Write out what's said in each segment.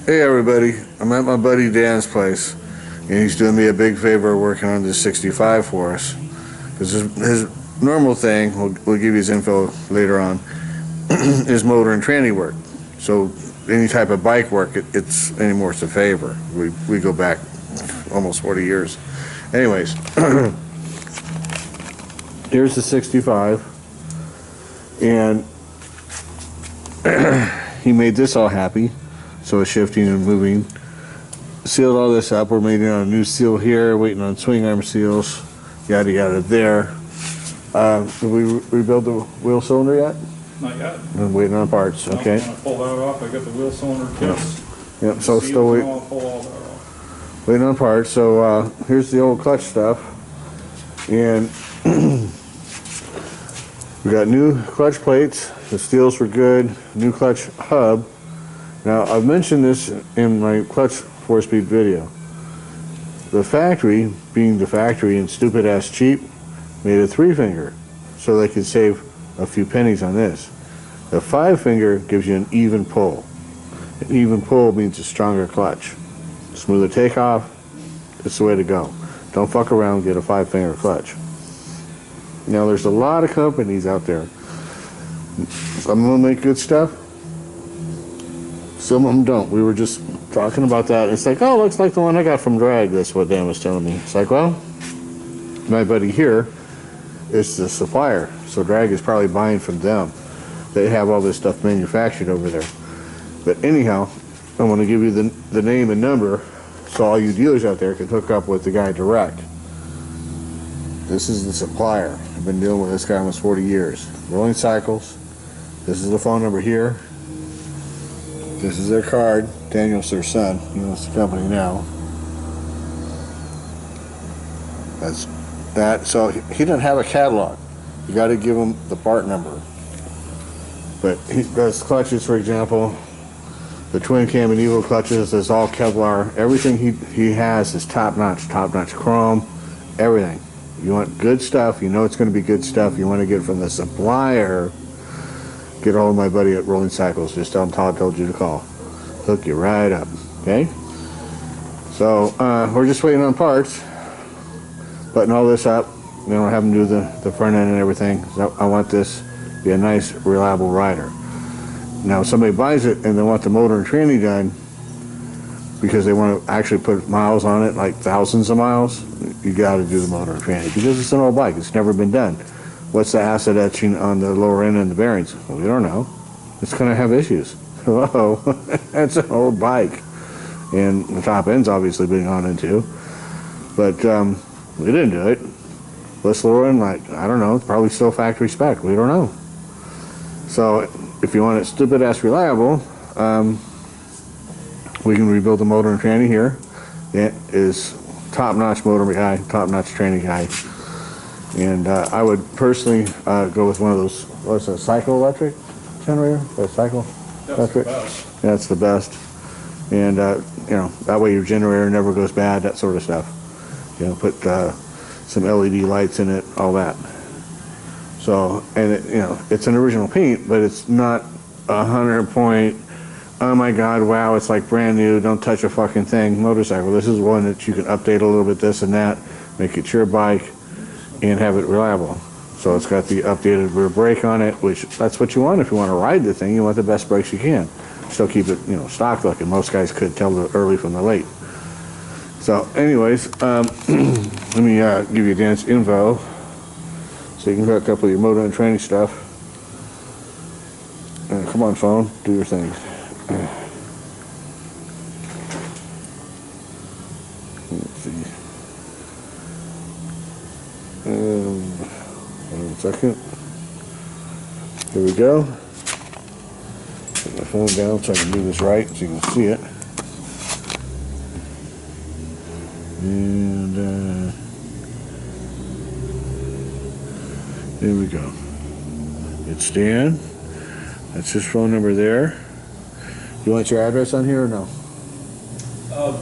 Hey everybody, I'm at my buddy Dan's place, and he's doing me a big favor working on this 65 for us. Because his normal thing, we'll give you his info later on, is motor and tranny work. So any type of bike work, it's a favor. We go back almost 40 years. Anyways, here's the 65, and he made this all happy. So it's shifting and moving. Sealed all this up. We're waiting on a new seal here, waiting on swing arm seals, yada yada there. Did we rebuild the wheel cylinder yet? Not yet. I'm waiting on parts, okay. When I pull that off, I got the wheel cylinder kits. Yep, so still waiting on parts. So here's the old clutch stuff. And we got new clutch plates. The steels were good. New clutch hub. Now, I've mentioned this in my clutch 4-speed video. The factory, being the factory and stupid-ass cheap, made a 3-finger so they could save a few pennies on this. The 5-finger gives you an even pull. An even pull means a stronger clutch. Smoother takeoff, it's the way to go. Don't fuck around and get a 5-finger clutch. Now, there's a lot of companies out there. Some of them make good stuff. Some of them don't. We were just talking about that. It's like, oh, looks like the one I got from Drag. That's what Dan was telling me. It's like, well, my buddy here is the supplier. So Drag is probably buying from them. They have all this stuff manufactured over there. But anyhow, I want to give you the name and number so all you dealers out there can hook up with the guy direct. This is the supplier. I've been dealing with this guy almost 40 years. Rolling Cycles. This is the phone number here. This is their card. Daniel's their son. He owns the company now. That's that. So he doesn't have a catalog. You got to give him the part number. But he does clutches, for example. The twin cam and Evo clutches is all Kevlar. Everything he has is top notch chrome. Everything. You want good stuff. You know it's going to be good stuff. You want to get it from the supplier. Get a hold of my buddy at Rolling Cycles. Just tell him Todd told you to call. Hook you right up. Okay? So, we're just waiting on parts. Button all this up. We don't have them do the front end and everything. So I want this to be a nice, reliable rider. Now, if somebody buys it and they want the motor and tranny done because they want to actually put miles on it, like thousands of miles, you got to do the motor and tranny because it's an old bike. It's never been done. What's the acid etching on the lower end and the bearings? Well, we don't know. It's going to have issues. Hello, that's an old bike. And the top end's obviously been gone into. But we didn't do it. This lower end, like, I don't know, it's probably still factory spec. We don't know. So if you want it stupid-ass reliable, we can rebuild the motor and tranny here. It is top-notch motor guy, top-notch tranny guy. And I would personally go with one of those, what's a cycle electric generator? A cycle electric? That's the best. And, you know, that way your generator never goes bad, that sort of stuff. You know, put some LED lights in it, all that. So, and it, you know, it's an original paint, but it's not 100 point, oh my God, wow, it's like brand new, don't touch a fucking thing motorcycle. This is one that you can update a little bit this and that, make it your bike, and have it reliable. So it's got the updated rear brake on it, which that's what you want if you want to ride the thing. You want the best brakes you can. Still keep it, you know, stock looking. Most guys could tell the early from the late. So anyways, let me give you Dan's info so you can hook up with your motor and training stuff. Come on, phone, do your thing. Let's see. Hold on a second. Here we go. Put my phone down so I can do this right so you can see it. And there we go. It's Dan. That's his phone number there. You want your address on here or no?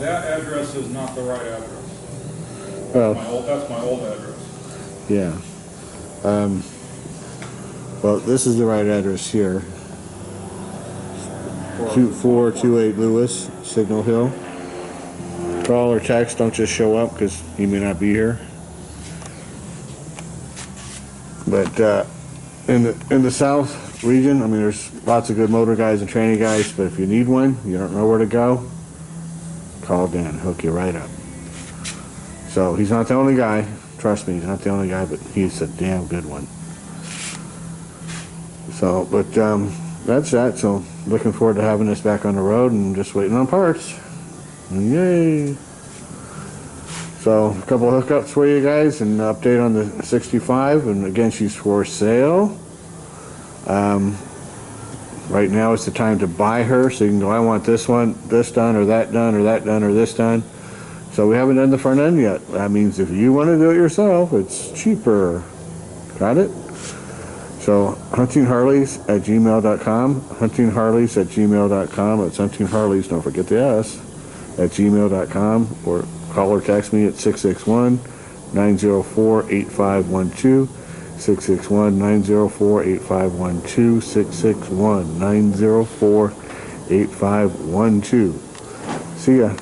That address is not the right address. That's my old address. Yeah. Well, this is the right address here. 2428 Lewis, Signal Hill. Call or text, don't just show up because he may not be here. But in the south region, I mean, there's lots of good motor guys and training guys, but if you need one, you don't know where to go, call Dan, hook you right up. So he's not the only guy, trust me, he's not the only guy, but he's a damn good one. So, but that's that. So looking forward to having this back on the road and just waiting on parts. Yay! So a couple of hookups for you guys and an update on the 65. And again, she's for sale. Right now is the time to buy her. So you can go, I want this one, this done, or that done, or that done, or this done. So we haven't done the front end yet. That means if you want to do it yourself, it's cheaper. Got it? So huntingharleys@gmail.com. huntingharleys@gmail.com. It's Hunting Harleys, don't forget the S, @gmail.com, or call or text me at 661-904-8512. 661-904-8512. 661-904-8512. See ya.